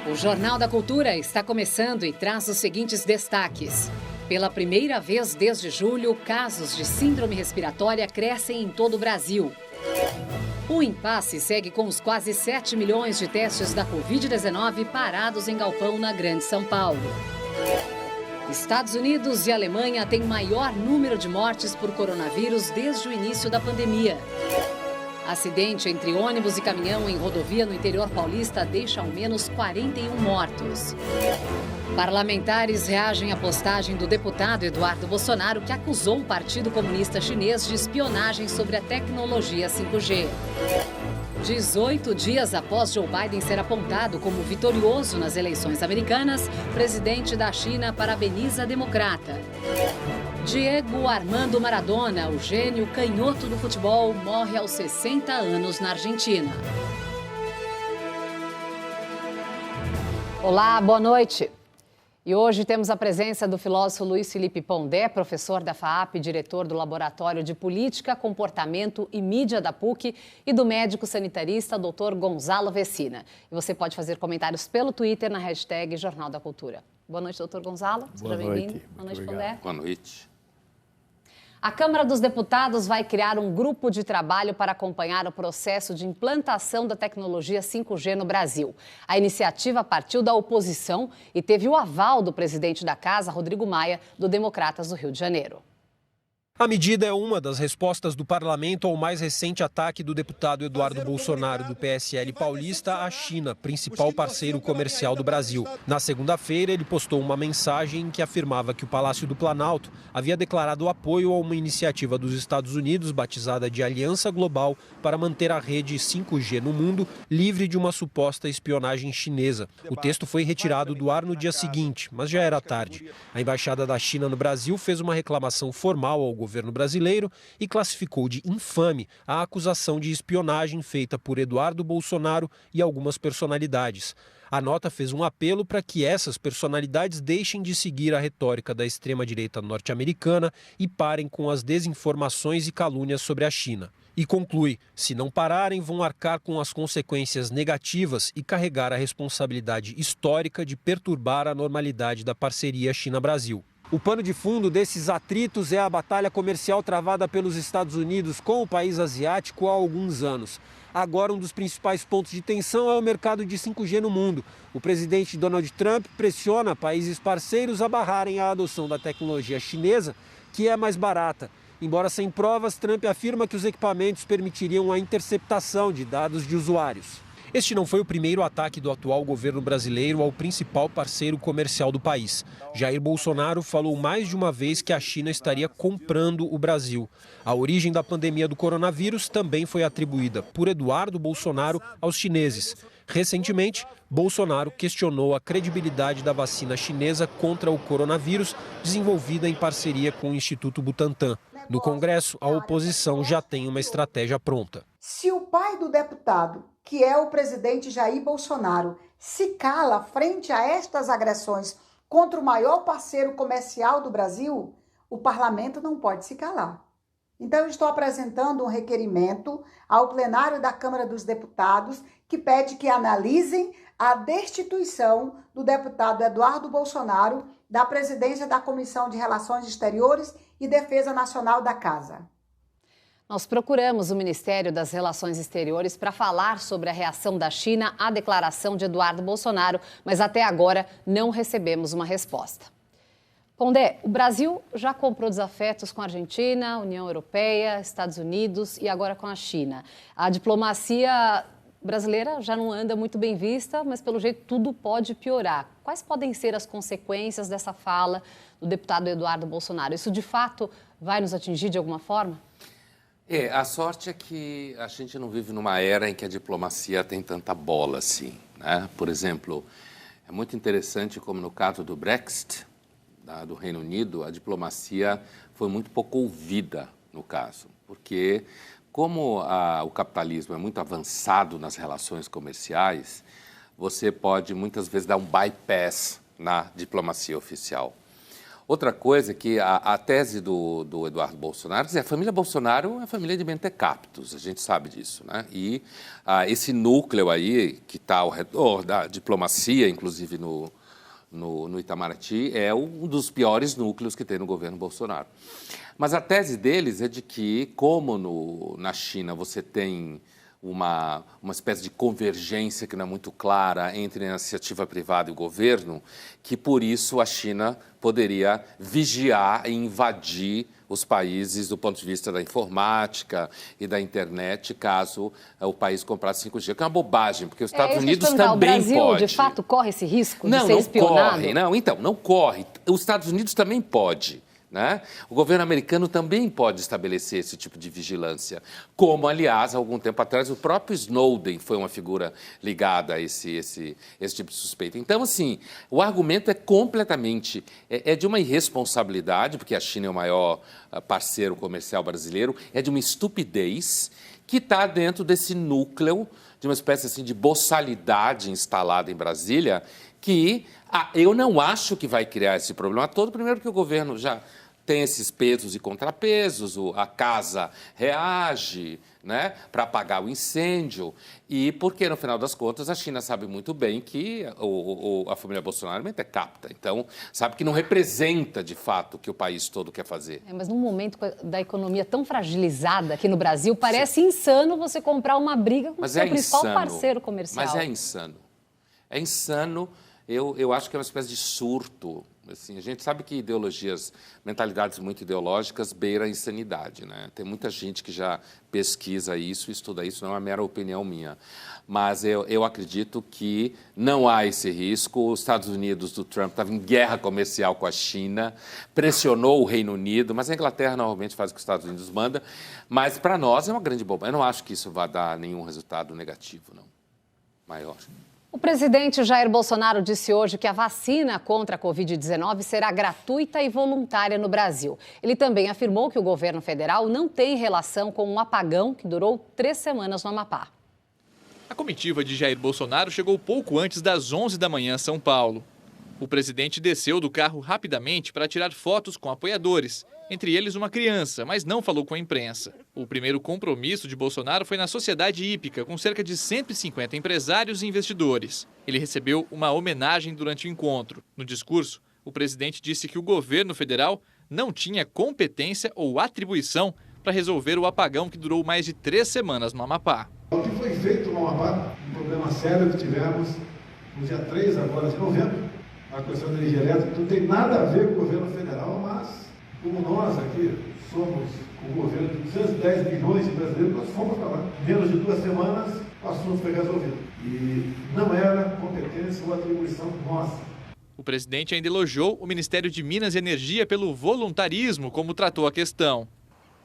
O Jornal da Cultura está começando e traz os seguintes destaques. Pela primeira vez desde julho, casos de síndrome respiratória crescem em todo o Brasil. O impasse segue com os quase 7 milhões de testes da Covid-19 parados em galpão na Grande São Paulo. Estados Unidos e Alemanha têm maior número de mortes por coronavírus desde o início da pandemia. Acidente entre ônibus e caminhão em rodovia no interior paulista deixa ao menos 41 mortos. Parlamentares reagem à postagem do deputado Eduardo Bolsonaro, que acusou o Partido Comunista Chinês de espionagem sobre a tecnologia 5G. 18 dias após Joe Biden ser apontado como vitorioso nas eleições americanas, presidente da China parabeniza a democrata. Diego Armando Maradona, o gênio canhoto do futebol, morre aos 60 anos na Argentina. Olá, boa noite. E hoje temos a presença do filósofo Luiz Felipe Pondé, professor da FAAP, diretor do Laboratório de Política, Comportamento e Mídia da PUC, e do médico sanitarista Dr. Gonzalo Vecina. E você pode fazer comentários pelo Twitter na hashtag Jornal da Cultura. Boa noite, doutor Gonzalo. Seja bem-vindo. Boa noite, Pondé. Boa noite. A Câmara dos Deputados vai criar um grupo de trabalho para acompanhar o processo de implantação da tecnologia 5G no Brasil. A iniciativa partiu da oposição e teve o aval do presidente da Casa, Rodrigo Maia, do Democratas do Rio de Janeiro. A medida é uma das respostas do parlamento ao mais recente ataque do deputado Eduardo Bolsonaro, do PSL paulista, à China, principal parceiro comercial do Brasil. Na segunda-feira, ele postou uma mensagem em que afirmava que o Palácio do Planalto havia declarado apoio a uma iniciativa dos Estados Unidos, batizada de Aliança Global, para manter a rede 5G no mundo livre de uma suposta espionagem chinesa. O texto foi retirado do ar no dia seguinte, mas já era tarde. A Embaixada da China no Brasil fez uma reclamação formal ao governo brasileiro e classificou de infame a acusação de espionagem feita por Eduardo Bolsonaro e algumas personalidades. A nota fez um apelo para que essas personalidades deixem de seguir a retórica da extrema-direita norte-americana e parem com as desinformações e calúnias sobre a China. E conclui, se não pararem, vão arcar com as consequências negativas e carregar a responsabilidade histórica de perturbar a normalidade da parceria China-Brasil. O pano de fundo desses atritos é a batalha comercial travada pelos Estados Unidos com o país asiático há alguns anos. Agora, um dos principais pontos de tensão é o mercado de 5G no mundo. O presidente Donald Trump pressiona países parceiros a barrarem a adoção da tecnologia chinesa, que é mais barata. Embora sem provas, Trump afirma que os equipamentos permitiriam a interceptação de dados de usuários. Este não foi o primeiro ataque do atual governo brasileiro ao principal parceiro comercial do país. Jair Bolsonaro falou mais de uma vez que a China estaria comprando o Brasil. A origem da pandemia do coronavírus também foi atribuída por Eduardo Bolsonaro aos chineses. Recentemente, Bolsonaro questionou a credibilidade da vacina chinesa contra o coronavírus, desenvolvida em parceria com o Instituto Butantan. No Congresso, a oposição já tem uma estratégia pronta. Se o pai do deputado, que é o presidente Jair Bolsonaro, se cala frente a estas agressões contra o maior parceiro comercial do Brasil, o parlamento não pode se calar. Então, eu estou apresentando um requerimento ao plenário da Câmara dos Deputados que pede que analisem a destituição do deputado Eduardo Bolsonaro da presidência da Comissão de Relações Exteriores e Defesa Nacional da Casa. Nós procuramos o Ministério das Relações Exteriores para falar sobre a reação da China à declaração de Eduardo Bolsonaro, mas até agora não recebemos uma resposta. Pondé, o Brasil já comprou desafetos com a Argentina, União Europeia, Estados Unidos e agora com a China. A diplomacia brasileira já não anda muito bem vista, mas pelo jeito tudo pode piorar. Quais podem ser as consequências dessa fala do deputado Eduardo Bolsonaro? Isso de fato vai nos atingir de alguma forma? A sorte é que a gente não vive numa era em que a diplomacia tem tanta bola assim, né? Por exemplo, é muito interessante como no caso do Brexit, do Reino Unido, a diplomacia foi muito pouco ouvida no caso, porque como o capitalismo é muito avançado nas relações comerciais, você pode muitas vezes dar um bypass na diplomacia oficial. Outra coisa é que a tese do Eduardo Bolsonaro, a família Bolsonaro é uma família de mentecaptos, a gente sabe disso, né? E esse núcleo aí, que está ao redor da diplomacia, inclusive no Itamaraty, é um dos piores núcleos que tem no governo Bolsonaro. Mas a tese deles é de que, como na China você tem uma espécie de convergência que não é muito clara entre a iniciativa privada e o governo, que por isso a China poderia vigiar e invadir os países do ponto de vista da informática e da internet, caso o país comprasse 5G, que é uma bobagem, porque os Estados Unidos também pode. O Brasil, de fato, corre esse risco de ser espionado? Não corre. Os Estados Unidos também pode. Né? O governo americano também pode estabelecer esse tipo de vigilância, como, aliás, há algum tempo atrás, o próprio Snowden foi uma figura ligada a esse tipo de suspeita. Então, assim, o argumento é completamente, de uma irresponsabilidade, porque a China é o maior parceiro comercial brasileiro, é de uma estupidez que está dentro desse núcleo de uma espécie assim, de boçalidade instalada em Brasília, que eu não acho que vai criar esse problema todo, primeiro porque o governo já tem esses pesos e contrapesos, a casa reage, né, para apagar o incêndio, e porque, no final das contas, a China sabe muito bem que a família Bolsonaro é capta, então sabe que não representa, de fato, o que o país todo quer fazer. Mas num momento da economia tão fragilizada aqui no Brasil, parece insano você comprar uma briga com o seu principal parceiro comercial. Mas é insano. É insano. Eu acho que é uma espécie de surto. Assim, a gente sabe que mentalidades muito ideológicas beiram a insanidade, né? Tem muita gente que já pesquisa isso, estuda isso, não é uma mera opinião minha. Mas eu acredito que não há esse risco. Os Estados Unidos do Trump estavam em guerra comercial com a China, pressionou o Reino Unido, mas a Inglaterra normalmente faz o que os Estados Unidos manda. Mas para nós é uma grande bobagem. Eu não acho que isso vai dar nenhum resultado negativo, não. Maior. O presidente Jair Bolsonaro disse hoje que a vacina contra a Covid-19 será gratuita e voluntária no Brasil. Ele também afirmou que o governo federal não tem relação com um apagão que durou 3 semanas no Amapá. A comitiva de Jair Bolsonaro chegou pouco antes das 11 da manhã em São Paulo. O presidente desceu do carro rapidamente para tirar fotos com apoiadores, entre eles uma criança, mas não falou com a imprensa. O primeiro compromisso de Bolsonaro foi na Sociedade Hípica, com cerca de 150 empresários e investidores. Ele recebeu uma homenagem durante o encontro. No discurso, o presidente disse que o governo federal não tinha competência ou atribuição para resolver o apagão que durou mais de 3 semanas no Amapá. O que foi feito no Amapá, um problema sério que tivemos no dia 3 agora de novembro, a questão da energia elétrica, não tem nada a ver com o governo federal, mas como nós aqui somos o governo de 210 milhões de brasileiros, nós fomos para lá. Menos de 2 semanas, o assunto foi resolvido. E não era competência ou atribuição nossa. O presidente ainda elogiou o Ministério de Minas e Energia pelo voluntarismo como tratou a questão.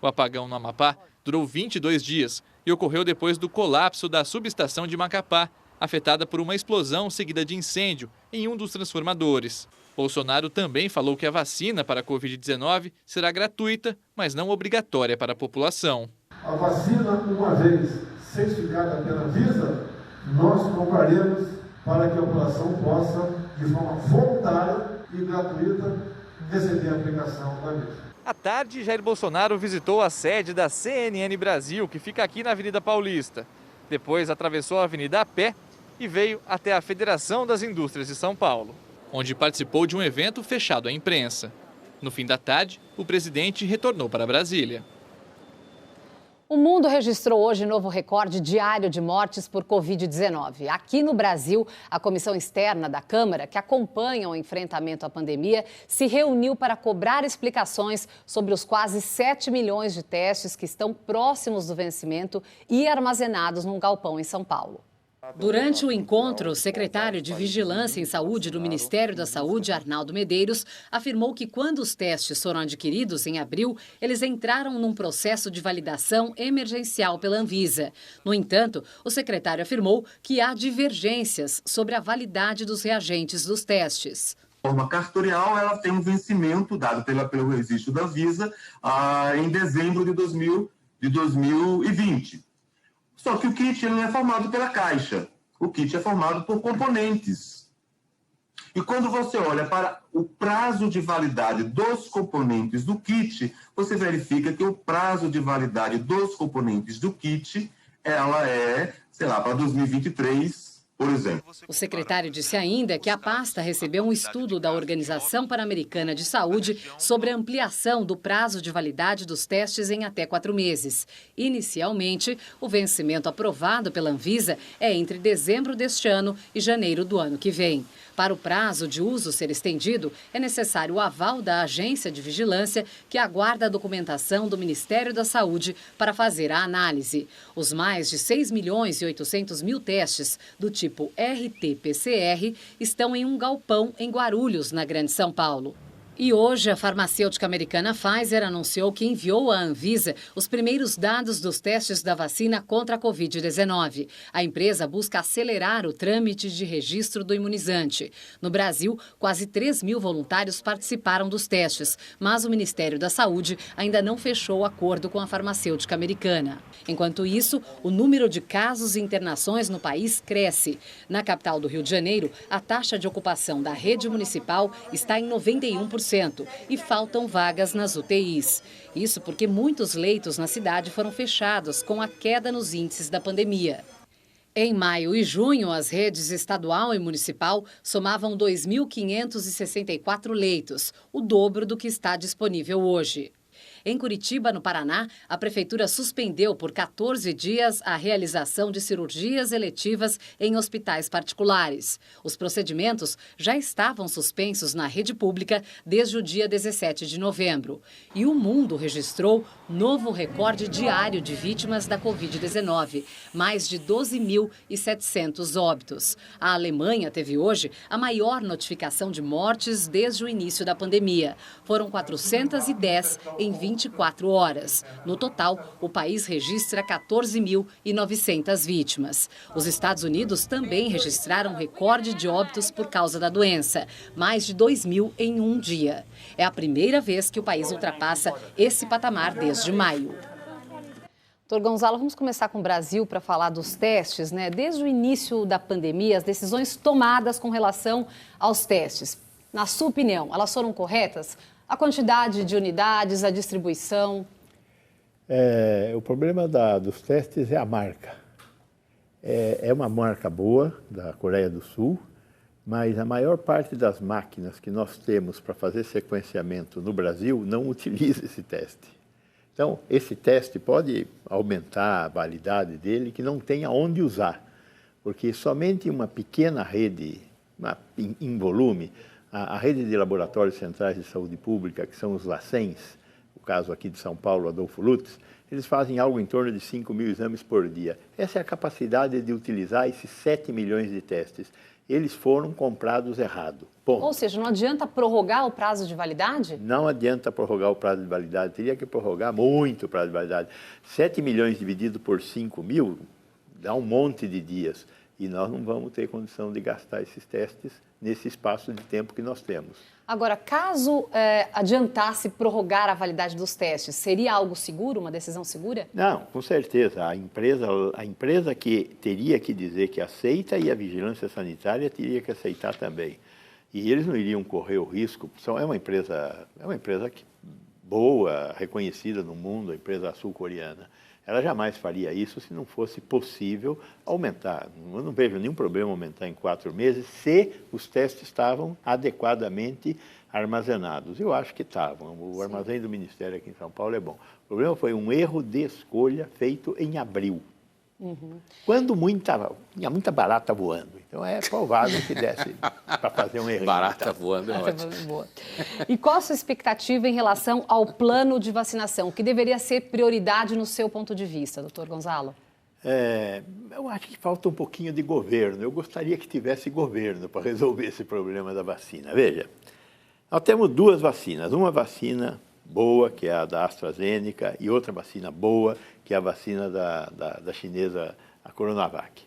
O apagão no Amapá durou 22 dias e ocorreu depois do colapso da subestação de Macapá, afetada por uma explosão seguida de incêndio em um dos transformadores. Bolsonaro também falou que a vacina para a Covid-19 será gratuita, mas não obrigatória para a população. A vacina, uma vez certificada pela Anvisa, nós compraremos para que a população possa, de forma voluntária e gratuita, receber a aplicação da mesma. À tarde, Jair Bolsonaro visitou a sede da CNN Brasil, que fica aqui na Avenida Paulista. Depois atravessou a avenida a pé e veio até a Federação das Indústrias de São Paulo, onde participou de um evento fechado à imprensa. No fim da tarde, o presidente retornou para Brasília. O mundo registrou hoje novo recorde diário de mortes por Covid-19. Aqui no Brasil, a comissão externa da Câmara, que acompanha o enfrentamento à pandemia, se reuniu para cobrar explicações sobre os quase 7 milhões de testes que estão próximos do vencimento e armazenados num galpão em São Paulo. Durante o encontro, o secretário de Vigilância em Saúde do Ministério da Saúde, Arnaldo Medeiros, afirmou que quando os testes foram adquiridos em abril, eles entraram num processo de validação emergencial pela Anvisa. No entanto, o secretário afirmou que há divergências sobre a validade dos reagentes dos testes. A forma cartorial, ela tem um vencimento dado pelo registro da Anvisa em dezembro de 2020. Só que o kit não é formado pela caixa. O kit é formado por componentes. E quando você olha para o prazo de validade dos componentes do kit, você verifica que o prazo de validade dos componentes do kit, ela é, sei lá, para 2023, por exemplo. O secretário disse ainda que a pasta recebeu um estudo da Organização Pan-Americana de Saúde sobre a ampliação do prazo de validade dos testes em até 4 meses. Inicialmente, o vencimento aprovado pela Anvisa é entre dezembro deste ano e janeiro do ano que vem. Para o prazo de uso ser estendido, é necessário o aval da Agência de Vigilância, que aguarda a documentação do Ministério da Saúde para fazer a análise. Os mais de 6.800.000 testes do tipo RT-PCR estão em um galpão em Guarulhos, na Grande São Paulo. E hoje, a farmacêutica americana Pfizer anunciou que enviou à Anvisa os primeiros dados dos testes da vacina contra a Covid-19. A empresa busca acelerar o trâmite de registro do imunizante. No Brasil, quase 3.000 voluntários participaram dos testes, mas o Ministério da Saúde ainda não fechou o acordo com a farmacêutica americana. Enquanto isso, o número de casos e internações no país cresce. Na capital do Rio de Janeiro, a taxa de ocupação da rede municipal está em 91%. E faltam vagas nas UTIs. Isso porque muitos leitos na cidade foram fechados com a queda nos índices da pandemia. Em maio e junho, as redes estadual e municipal somavam 2.564 leitos, o dobro do que está disponível hoje. Em Curitiba, no Paraná, a prefeitura suspendeu por 14 dias a realização de cirurgias eletivas em hospitais particulares. Os procedimentos já estavam suspensos na rede pública desde o dia 17 de novembro. E o mundo registrou novo recorde diário de vítimas da Covid-19, mais de 12.700 óbitos. A Alemanha teve hoje a maior notificação de mortes desde o início da pandemia. Foram 410 em 24 horas. No total, o país registra 14.900 vítimas. Os Estados Unidos também registraram recorde de óbitos por causa da doença, mais de 2.000 em um dia. É a primeira vez que o país ultrapassa esse patamar desde maio. Doutor Gonzalo, vamos começar com o Brasil para falar dos testes, né? Desde o início da pandemia, as decisões tomadas com relação aos testes, na sua opinião, elas foram corretas? A quantidade de unidades, a distribuição? O problema dos testes é a marca. É uma marca boa da Coreia do Sul, mas a maior parte das máquinas que nós temos para fazer sequenciamento no Brasil não utiliza esse teste. Então, esse teste pode aumentar a validade dele, que não tem aonde usar, porque somente uma pequena rede, em volume, a rede de laboratórios centrais de saúde pública, que são os LACENs, o caso aqui de São Paulo, Adolfo Lutz, eles fazem algo em torno de 5.000 exames por dia. Essa é a capacidade de utilizar esses 7 milhões de testes. Eles foram comprados errado. Ponto. Ou seja, não adianta prorrogar o prazo de validade? Não adianta prorrogar o prazo de validade, teria que prorrogar muito o prazo de validade. 7 milhões dividido por 5.000 dá um monte de dias. E nós não vamos ter condição de gastar esses testes nesse espaço de tempo que nós temos. Agora, caso adiantasse prorrogar a validade dos testes, seria algo seguro, uma decisão segura? Não, com certeza. A empresa que teria que dizer que aceita e a vigilância sanitária teria que aceitar também. E eles não iriam correr o risco. É uma empresa boa, reconhecida no mundo, a empresa sul-coreana. Ela jamais faria isso se não fosse possível aumentar. Eu não vejo nenhum problema aumentar em 4 meses se os testes estavam adequadamente armazenados. Eu acho que estavam. O armazém do Ministério aqui em São Paulo é bom. O problema foi um erro de escolha feito em abril. Quando tinha muita barata voando. Então é provável que desse para fazer um erro. Barata voando é ótimo. E qual a sua expectativa em relação ao plano de vacinação? O que deveria ser prioridade no seu ponto de vista, doutor Gonzalo? Eu acho que falta um pouquinho de governo. Eu gostaria que tivesse governo para resolver esse problema da vacina. Veja, nós temos 2 vacinas. Uma vacina boa, que é a da AstraZeneca, e outra vacina boa, que é a vacina da chinesa, a Coronavac.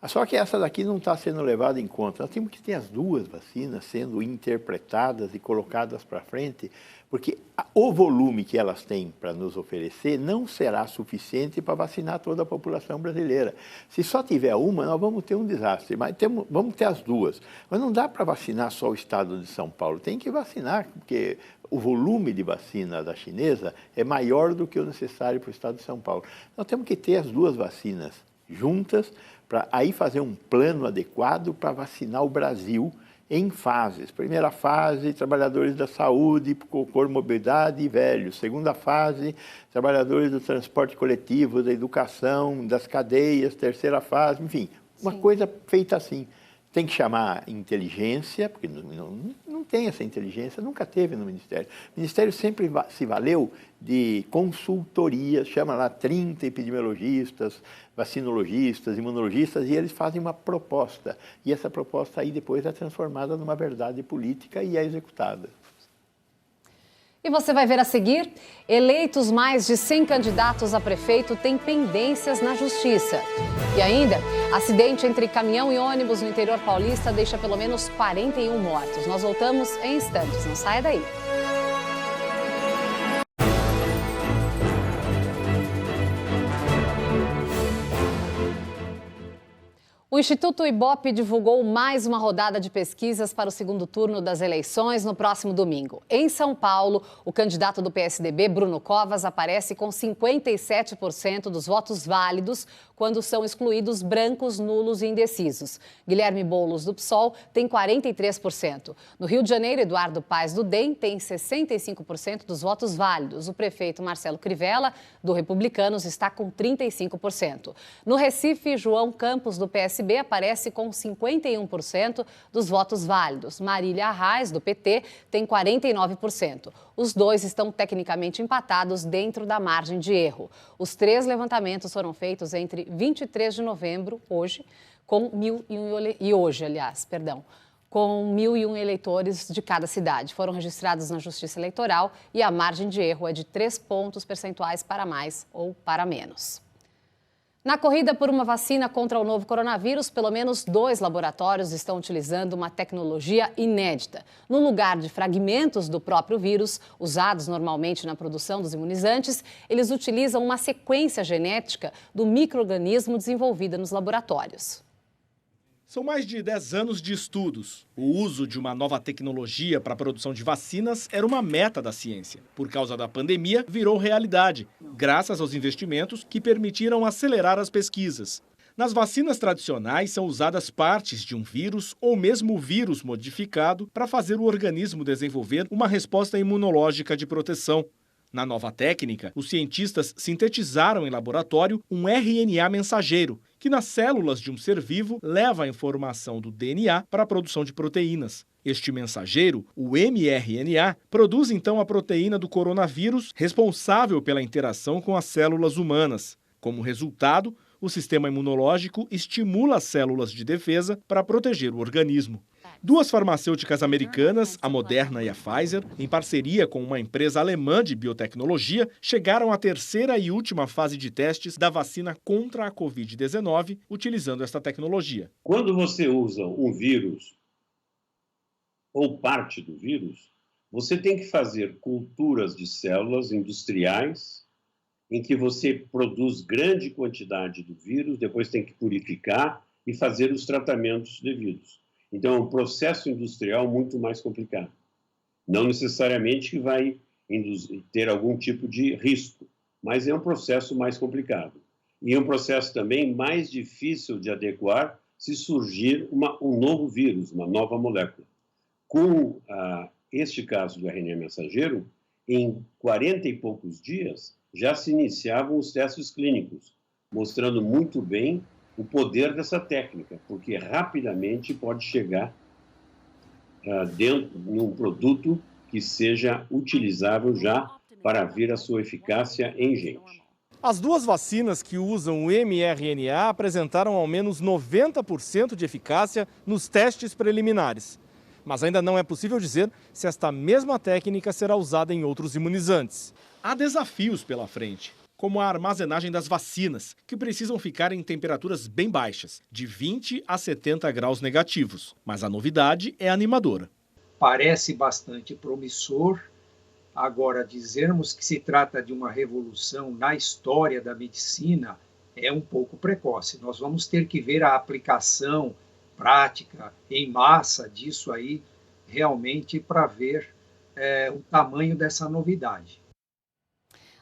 Só que essa daqui não está sendo levada em conta. Nós temos que ter as duas vacinas sendo interpretadas e colocadas para frente, porque o volume que elas têm para nos oferecer não será suficiente para vacinar toda a população brasileira. Se só tiver uma, nós vamos ter um desastre, mas vamos ter as duas. Mas não dá para vacinar só o estado de São Paulo, tem que vacinar, porque o volume de vacina da chinesa é maior do que o necessário para o estado de São Paulo. Nós temos que ter as duas vacinas juntas, para aí fazer um plano adequado para vacinar o Brasil em fases. Primeira fase, trabalhadores da saúde, com comorbidade e velhos. Segunda fase, trabalhadores do transporte coletivo, da educação, das cadeias. Terceira fase, enfim, uma coisa feita assim. Tem que chamar inteligência, porque não tem essa inteligência, nunca teve no Ministério. O Ministério sempre se valeu de consultorias, chama lá 30 epidemiologistas, vacinologistas, imunologistas, e eles fazem uma proposta. E essa proposta aí depois é transformada numa verdade política e é executada. E você vai ver a seguir, eleitos mais de 100 candidatos a prefeito têm pendências na justiça. E ainda, acidente entre caminhão e ônibus no interior paulista deixa pelo menos 41 mortos. Nós voltamos em instantes, não saia daí. O Instituto Ibope divulgou mais uma rodada de pesquisas para o segundo turno das eleições no próximo domingo. Em São Paulo, o candidato do PSDB, Bruno Covas, aparece com 57% dos votos válidos quando são excluídos brancos, nulos e indecisos. Guilherme Boulos, do PSOL, tem 43%. No Rio de Janeiro, Eduardo Paes, do DEM, tem 65% dos votos válidos. O prefeito Marcelo Crivella, do Republicanos, está com 35%. No Recife, João Campos, do PSB, aparece com 51% dos votos válidos. Marília Arraes, do PT, tem 49%. Os dois estão tecnicamente empatados dentro da margem de erro. Os 3 levantamentos foram feitos entre 23 de novembro, hoje, com 1.001 eleitores de cada cidade. Foram registrados na Justiça Eleitoral e a margem de erro é de 3 pontos percentuais para mais ou para menos. Na corrida por uma vacina contra o novo coronavírus, pelo menos 2 laboratórios estão utilizando uma tecnologia inédita. No lugar de fragmentos do próprio vírus, usados normalmente na produção dos imunizantes, eles utilizam uma sequência genética do micro-organismo desenvolvida nos laboratórios. São mais de 10 anos de estudos. O uso de uma nova tecnologia para a produção de vacinas era uma meta da ciência. Por causa da pandemia, virou realidade, graças aos investimentos que permitiram acelerar as pesquisas. Nas vacinas tradicionais são usadas partes de um vírus ou mesmo vírus modificado para fazer o organismo desenvolver uma resposta imunológica de proteção. Na nova técnica, os cientistas sintetizaram em laboratório um RNA mensageiro, que nas células de um ser vivo leva a informação do DNA para a produção de proteínas. Este mensageiro, o mRNA, produz então a proteína do coronavírus responsável pela interação com as células humanas. Como resultado, o sistema imunológico estimula as células de defesa para proteger o organismo. 2 farmacêuticas americanas, a Moderna e a Pfizer, em parceria com uma empresa alemã de biotecnologia, chegaram à 3ª e última fase de testes da vacina contra a Covid-19, utilizando esta tecnologia. Quando você usa um vírus ou parte do vírus, você tem que fazer culturas de células industriais em que você produz grande quantidade do vírus, depois tem que purificar e fazer os tratamentos devidos. Então, é um processo industrial muito mais complicado. Não necessariamente que vai ter algum tipo de risco, mas é um processo mais complicado. E é um processo também mais difícil de adequar se surgir um novo vírus, uma nova molécula. Com este caso do RNA mensageiro, em 40 e poucos dias, já se iniciavam os testes clínicos, mostrando muito bem o poder dessa técnica, porque rapidamente pode chegar dentro de um produto que seja utilizável já para ver a sua eficácia em gente. As 2 vacinas que usam o mRNA apresentaram ao menos 90% de eficácia nos testes preliminares. Mas ainda não é possível dizer se esta mesma técnica será usada em outros imunizantes. Há desafios pela frente. como a armazenagem das vacinas, que precisam ficar em temperaturas bem baixas, de 20 a 70 graus negativos. Mas a novidade é animadora. Parece bastante promissor. Agora, dizermos que se trata de uma revolução na história da medicina é um pouco precoce. Nós vamos ter que ver a aplicação prática, em massa disso aí, realmente para ver o tamanho dessa novidade.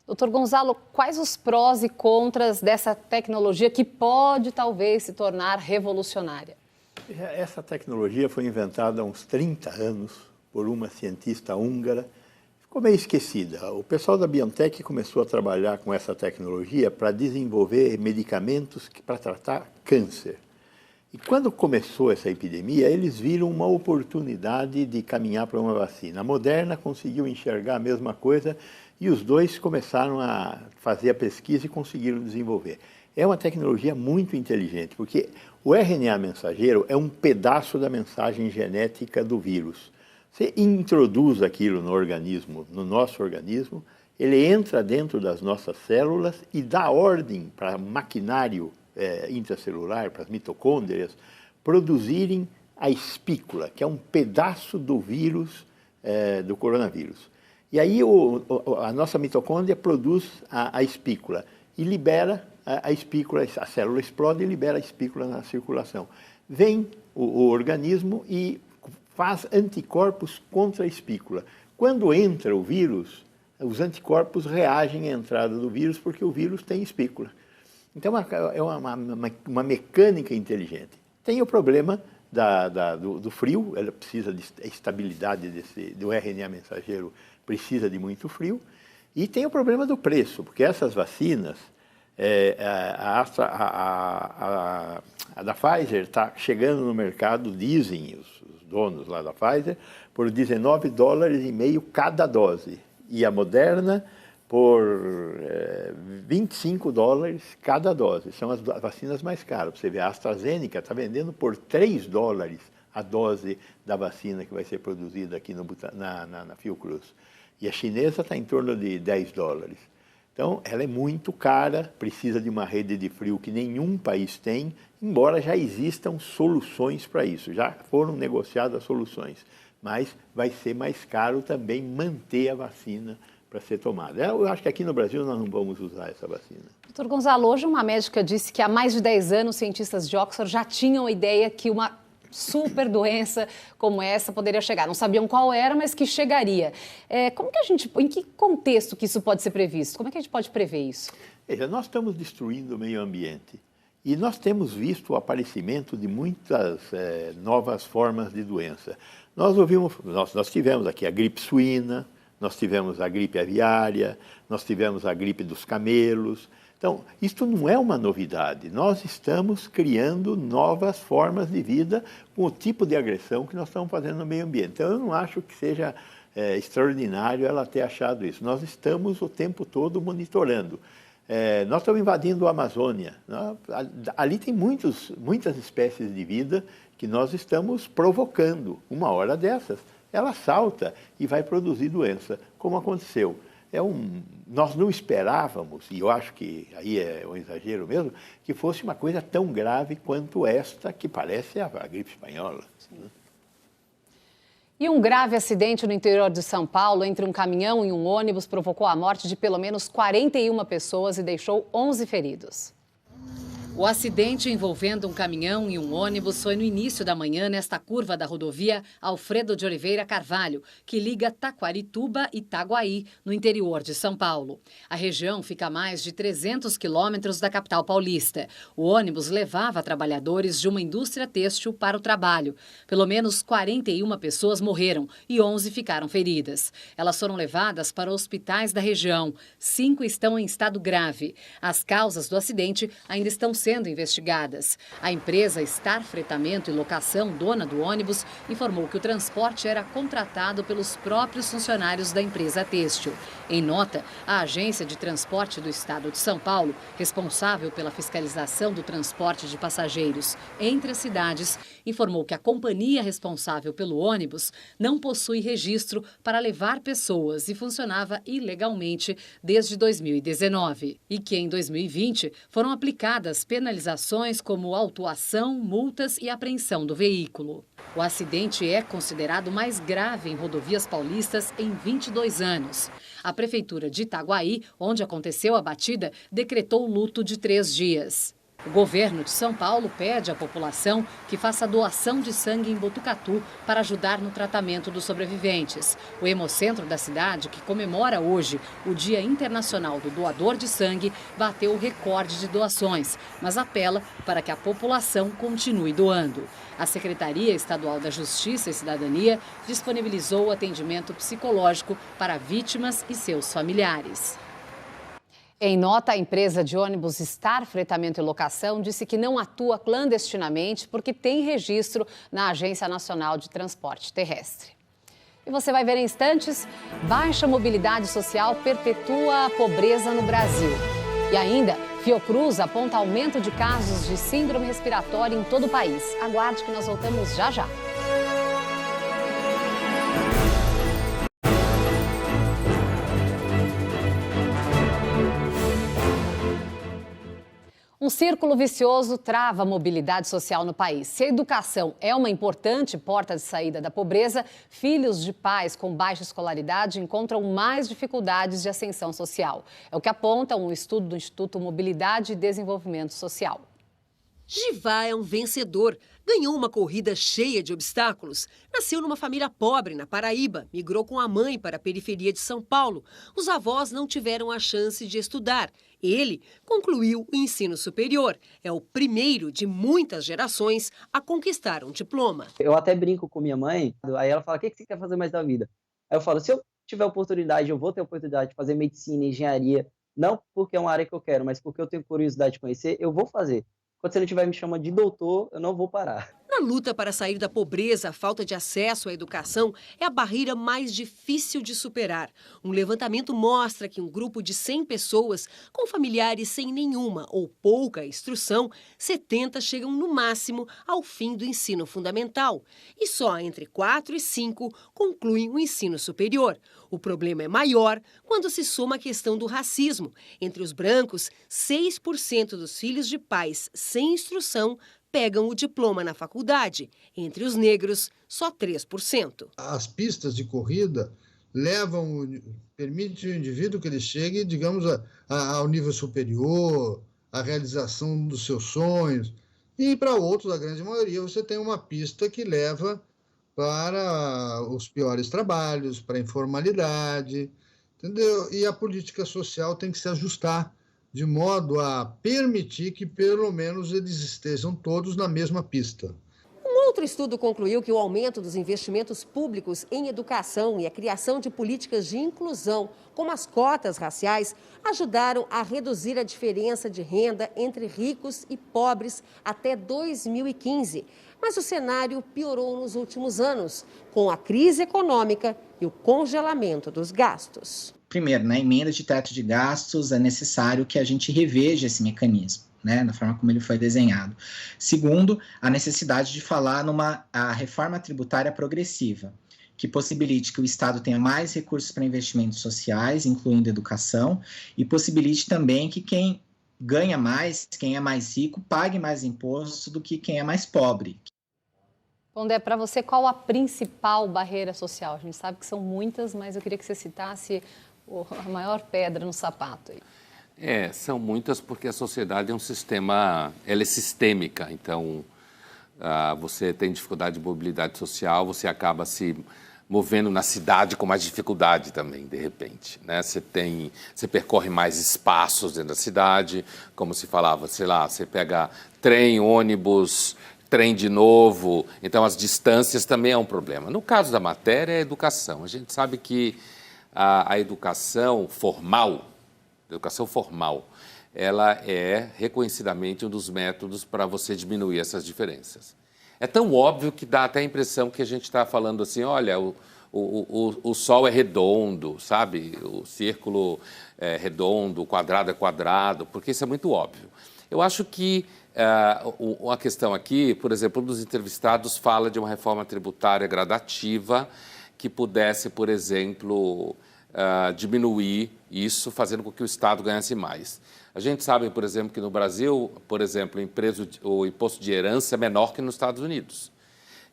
Doutor Gonzalo, quais os prós e contras dessa tecnologia que pode talvez se tornar revolucionária? Essa tecnologia foi inventada há uns 30 anos por uma cientista húngara. Ficou meio esquecida. O pessoal da BioNTech começou a trabalhar com essa tecnologia para desenvolver medicamentos para tratar câncer. E quando começou essa epidemia, eles viram uma oportunidade de caminhar para uma vacina. A Moderna conseguiu enxergar a mesma coisa e os dois começaram a fazer a pesquisa e conseguiram desenvolver. É uma tecnologia muito inteligente, porque o RNA mensageiro é um pedaço da mensagem genética do vírus. Você introduz aquilo no organismo, no nosso organismo, ele entra dentro das nossas células e dá ordem para o maquinário intracelular, para as mitocôndrias, produzirem a espícula, que é um pedaço do vírus, do coronavírus. E aí a nossa mitocôndria produz a espícula e libera a espícula, a célula explode e libera a espícula na circulação. Vem o organismo e faz anticorpos contra a espícula. Quando entra o vírus, os anticorpos reagem à entrada do vírus porque o vírus tem espícula. Então é uma mecânica inteligente. Tem o problema do frio, ela precisa de estabilidade do RNA mensageiro, precisa de muito frio. E tem o problema do preço, porque essas vacinas, a da Pfizer está chegando no mercado, dizem os donos lá da Pfizer, por $19,50 cada dose. E a Moderna por $25 cada dose. São as vacinas mais caras. Você vê, a AstraZeneca está vendendo por $3 a dose da vacina que vai ser produzida aqui na Fiocruz. E a chinesa está em torno de $10. Então, ela é muito cara, precisa de uma rede de frio que nenhum país tem, embora já existam soluções para isso, já foram negociadas soluções, mas vai ser mais caro também manter a vacina para ser tomada. Eu acho que aqui no Brasil nós não vamos usar essa vacina. Doutor Gonzalo, hoje uma médica disse que há mais de 10 anos cientistas de Oxford já tinham a ideia que uma super doença como essa poderia chegar. Não sabiam qual era, mas que chegaria. Em que contexto que isso pode ser previsto? Como é que a gente pode prever isso? Veja, nós estamos destruindo o meio ambiente e nós temos visto o aparecimento de muitas novas formas de doença. Nós tivemos aqui a gripe suína, nós tivemos a gripe aviária, nós tivemos a gripe dos camelos. Então, isto não é uma novidade. Nós estamos criando novas formas de vida com o tipo de agressão que nós estamos fazendo no meio ambiente. Então, eu não acho que seja extraordinário ela ter achado isso. Nós estamos o tempo todo monitorando. Nós estamos invadindo a Amazônia. Ali tem muitas espécies de vida que nós estamos provocando. Uma hora dessas, ela salta e vai produzir doença, como aconteceu. Nós não esperávamos, e eu acho que aí é um exagero mesmo, que fosse uma coisa tão grave quanto esta, que parece a gripe espanhola. E um grave acidente no interior de São Paulo entre um caminhão e um ônibus provocou a morte de pelo menos 41 pessoas e deixou 11 feridos. O acidente envolvendo um caminhão e um ônibus foi no início da manhã nesta curva da rodovia Alfredo de Oliveira Carvalho, que liga Taquarituba e Itaguaí, no interior de São Paulo. A região fica a mais de 300 quilômetros da capital paulista. O ônibus levava trabalhadores de uma indústria têxtil para o trabalho. Pelo menos 41 pessoas morreram e 11 ficaram feridas. Elas foram levadas para hospitais da região. 5 estão em estado grave. As causas do acidente ainda estão sendo sendo investigadas. A empresa Star Fretamento e Locação, dona do ônibus, informou que o transporte era contratado pelos próprios funcionários da empresa têxtil. Em nota, a Agência de Transporte do Estado de São Paulo, responsável pela fiscalização do transporte de passageiros entre as cidades, informou que a companhia responsável pelo ônibus não possui registro para levar pessoas e funcionava ilegalmente desde 2019. E que em 2020 foram aplicadas penalizações como autuação, multas e apreensão do veículo. O acidente é considerado o mais grave em rodovias paulistas em 22 anos. A Prefeitura de Itaguaí, onde aconteceu a batida, decretou luto de 3 dias. O governo de São Paulo pede à população que faça doação de sangue em Botucatu para ajudar no tratamento dos sobreviventes. O Hemocentro da cidade, que comemora hoje o Dia Internacional do Doador de Sangue, bateu o recorde de doações, mas apela para que a população continue doando. A Secretaria Estadual da Justiça e Cidadania disponibilizou o atendimento psicológico para vítimas e seus familiares. Em nota, a empresa de ônibus Star Fretamento e Locação disse que não atua clandestinamente porque tem registro na Agência Nacional de Transporte Terrestre. E você vai ver em instantes, baixa mobilidade social perpetua a pobreza no Brasil. E ainda, Fiocruz aponta aumento de casos de síndrome respiratória em todo o país. Aguarde que nós voltamos já já. Um círculo vicioso trava a mobilidade social no país. Se a educação é uma importante porta de saída da pobreza, filhos de pais com baixa escolaridade encontram mais dificuldades de ascensão social. É o que aponta um estudo do Instituto Mobilidade e Desenvolvimento Social. Givá é um vencedor. Ganhou uma corrida cheia de obstáculos. Nasceu numa família pobre na Paraíba. Migrou com a mãe para a periferia de São Paulo. Os avós não tiveram a chance de estudar. Ele concluiu o ensino superior. É o primeiro de muitas gerações a conquistar um diploma. Eu até brinco com minha mãe. Aí ela fala, o que você quer fazer mais da vida? Aí eu falo, se eu tiver oportunidade, eu vou ter oportunidade de fazer medicina, engenharia. Não porque é uma área que eu quero, mas porque eu tenho curiosidade de conhecer, eu vou fazer. Quando você não estiver me chamando de doutor, eu não vou parar. Na luta para sair da pobreza, a falta de acesso à educação é a barreira mais difícil de superar. Um levantamento mostra que um grupo de 100 pessoas com familiares sem nenhuma ou pouca instrução, 70 chegam no máximo ao fim do ensino fundamental. E só entre 4 e 5 concluem o ensino superior. O problema é maior quando se soma a questão do racismo. Entre os brancos, 6% dos filhos de pais sem instrução pegam o diploma na faculdade. Entre os negros, só 3%. As pistas de corrida permitem ao indivíduo que ele chegue, digamos, ao nível superior, à realização dos seus sonhos. E para outros, a grande maioria, você tem uma pista que leva para os piores trabalhos, para a informalidade, entendeu? E a política social tem que se ajustar de modo a permitir que, pelo menos, eles estejam todos na mesma pista. Um outro estudo concluiu que o aumento dos investimentos públicos em educação e a criação de políticas de inclusão, como as cotas raciais, ajudaram a reduzir a diferença de renda entre ricos e pobres até 2015. Mas o cenário piorou nos últimos anos, com a crise econômica e o congelamento dos gastos. Primeiro, na emenda de teto de gastos, é necessário que a gente reveja esse mecanismo, né, na forma como ele foi desenhado. Segundo, a necessidade de falar a reforma tributária progressiva, que possibilite que o Estado tenha mais recursos para investimentos sociais, incluindo educação, e possibilite também que quem ganha mais, quem é mais rico, pague mais imposto do que quem é mais pobre. Pondé, para você, qual a principal barreira social? A gente sabe que são muitas, mas eu queria que você citasse a maior pedra no sapato aí. São muitas porque a sociedade é um sistema, ela é sistêmica, então você tem dificuldade de mobilidade social, você acaba se movendo na cidade com mais dificuldade também, de repente, né? Você percorre mais espaços dentro da cidade, como se falava, sei lá, você pega trem, ônibus, trem de novo, então as distâncias também é um problema. No caso da matéria, é a educação. A gente sabe que a educação formal, ela é reconhecidamente um dos métodos para você diminuir essas diferenças. É tão óbvio que dá até a impressão que a gente está falando assim, olha, o Sol é redondo, sabe? O círculo é redondo, o quadrado é quadrado, porque isso é muito óbvio. Eu acho que uma questão aqui, por exemplo, um dos entrevistados fala de uma reforma tributária gradativa que pudesse, por exemplo, diminuir isso, fazendo com que o Estado ganhasse mais. A gente sabe, por exemplo, que no Brasil, por exemplo, o imposto de herança é menor que nos Estados Unidos.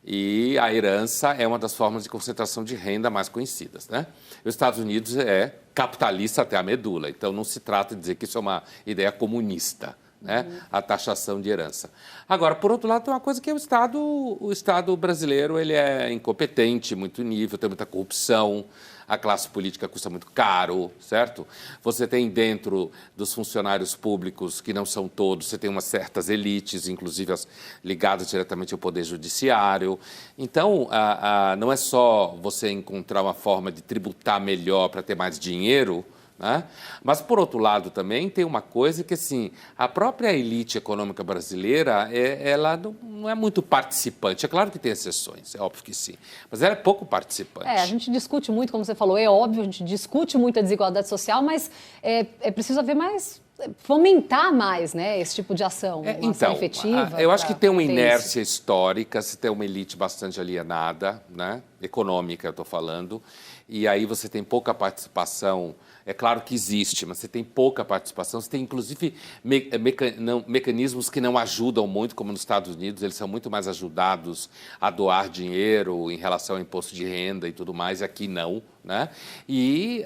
E a herança é uma das formas de concentração de renda mais conhecidas, né? Os Estados Unidos é capitalista até a medula, então não se trata de dizer que isso é uma ideia comunista, né? A taxação de herança. Agora, por outro lado, tem uma coisa que o Estado brasileiro ele é incompetente, muito nível, tem muita corrupção, a classe política custa muito caro, certo? Você tem dentro dos funcionários públicos, que não são todos, você tem umas certas elites, inclusive as ligadas diretamente ao poder judiciário. Então, não é só você encontrar uma forma de tributar melhor para ter mais dinheiro, né? Mas, por outro lado, também tem uma coisa que, assim, a própria elite econômica brasileira, ela não é muito participante. É claro que tem exceções, é óbvio que sim, mas ela é pouco participante. A gente discute muito, como você falou, é óbvio, a gente discute muito a desigualdade social, mas é preciso haver mais, fomentar mais, né, esse tipo de ação, uma ação efetiva. Eu acho que tem uma inércia histórica, se tem uma elite bastante alienada, né, econômica, eu estou falando, e aí você tem pouca participação. É claro que existe, mas você tem pouca participação. Você tem, inclusive, mecanismos que não ajudam muito, como nos Estados Unidos. Eles são muito mais ajudados a doar dinheiro em relação ao imposto de renda e tudo mais, e aqui não, né? E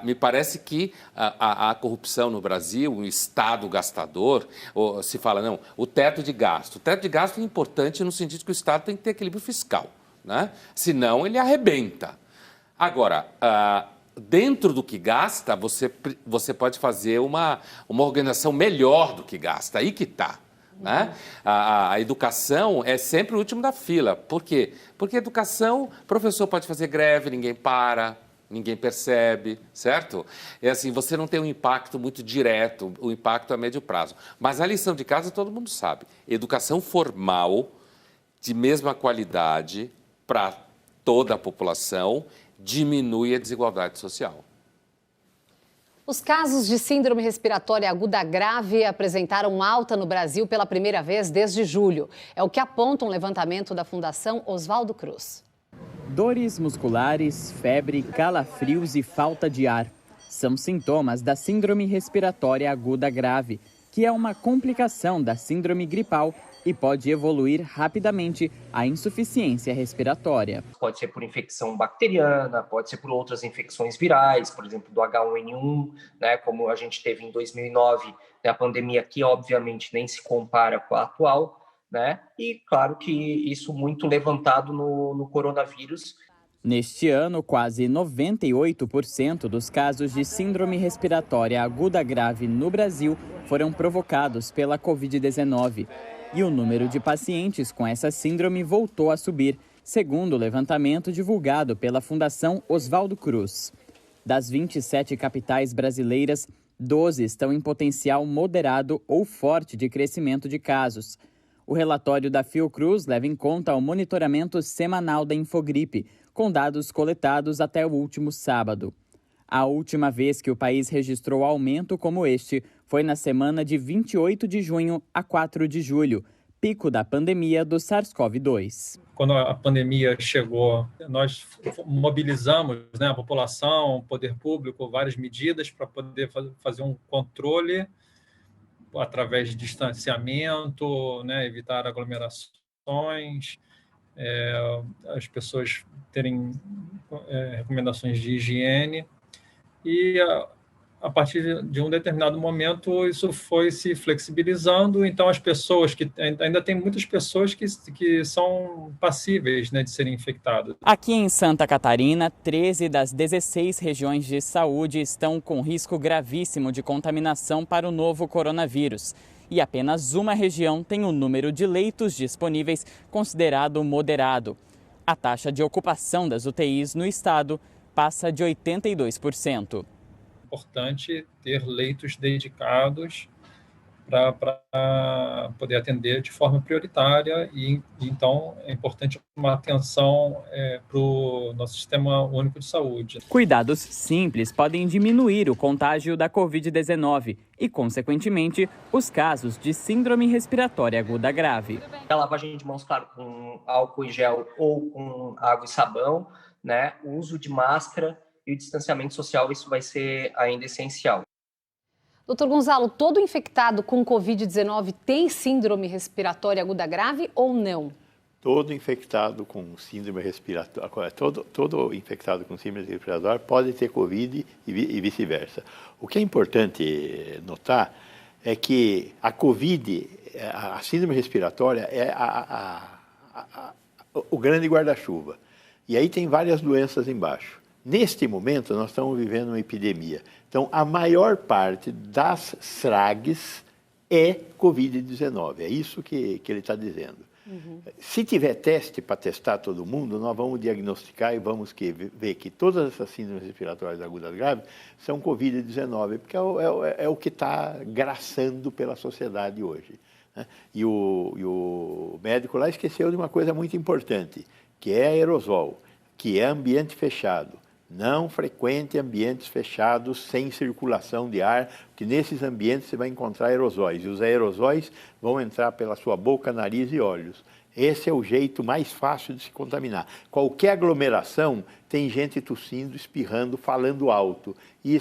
me parece que a corrupção no Brasil, o Estado gastador, se fala, não, o teto de gasto. O teto de gasto é importante no sentido que o Estado tem que ter equilíbrio fiscal, né? Senão ele arrebenta. Agora, dentro do que gasta, você pode fazer uma organização melhor do que gasta. Aí que está. Né? A educação é sempre o último da fila. Por quê? Porque a educação, o professor pode fazer greve, ninguém para, ninguém percebe, certo? É assim, você não tem um impacto muito direto, o impacto é a médio prazo. Mas a lição de casa todo mundo sabe. Educação formal, de mesma qualidade, para toda a população, diminui a desigualdade social. Os casos de síndrome respiratória aguda grave apresentaram alta no Brasil pela primeira vez desde julho. É o que aponta um levantamento da Fundação Oswaldo Cruz. Dores musculares, febre, calafrios e falta de ar são sintomas da síndrome respiratória aguda grave, que é uma complicação da síndrome gripal e pode evoluir rapidamente à insuficiência respiratória. Pode ser por infecção bacteriana, pode ser por outras infecções virais, por exemplo, do H1N1, né, como a gente teve em 2009, né, a pandemia que obviamente nem se compara com a atual, né, e claro que isso muito levantado no coronavírus. Neste ano, quase 98% dos casos de síndrome respiratória aguda grave no Brasil foram provocados pela Covid-19. E o número de pacientes com essa síndrome voltou a subir, segundo o levantamento divulgado pela Fundação Oswaldo Cruz. Das 27 capitais brasileiras, 12 estão em potencial moderado ou forte de crescimento de casos. O relatório da Fiocruz leva em conta o monitoramento semanal da Infogripe, com dados coletados até o último sábado. A última vez que o país registrou aumento como este foi na semana de 28 de junho a 4 de julho, pico da pandemia do SARS-CoV-2. Quando a pandemia chegou, nós mobilizamos, né, a população, o poder público, várias medidas para poder fazer um controle através de distanciamento, né, evitar aglomerações, as pessoas terem recomendações de higiene. E a partir de um determinado momento isso foi se flexibilizando, então as pessoas que ainda tem muitas pessoas que são passíveis, né, de serem infectadas. Aqui em Santa Catarina, 13 das 16 regiões de saúde estão com risco gravíssimo de contaminação para o novo coronavírus. E apenas uma região tem o número de leitos disponíveis considerado moderado. A taxa de ocupação das UTIs no estado passa de 82%. importante ter leitos dedicados para poder atender de forma prioritária e então é importante uma atenção para o nosso Sistema Único de Saúde. Cuidados simples podem diminuir o contágio da Covid-19 e, consequentemente, os casos de síndrome respiratória aguda grave. A lavagem de mãos, claro, com álcool em gel ou com água e sabão, né? O uso de máscara e o distanciamento social, isso vai ser ainda essencial. Doutor Gonzalo, todo infectado com Covid-19 tem síndrome respiratória aguda grave ou não? Todo infectado com síndrome respiratória, todo infectado com síndrome respiratória pode ter Covid e vice-versa. O que é importante notar é que a Covid, a síndrome respiratória é o grande guarda-chuva. E aí tem várias doenças embaixo. Neste momento, nós estamos vivendo uma epidemia. Então, a maior parte das SRAGs é Covid-19. É isso que ele está dizendo. Uhum. Se tiver teste para testar todo mundo, nós vamos diagnosticar e vamos ver que todas essas síndromes respiratórias agudas graves são Covid-19, porque é o que está graçando pela sociedade hoje, né? E o médico lá esqueceu de uma coisa muito importante, que é aerosol, que é ambiente fechado. Não frequente ambientes fechados sem circulação de ar, porque nesses ambientes você vai encontrar aerosóis, e os aerosóis vão entrar pela sua boca, nariz e olhos. Esse é o jeito mais fácil de se contaminar. Qualquer aglomeração tem gente tossindo, espirrando, falando alto e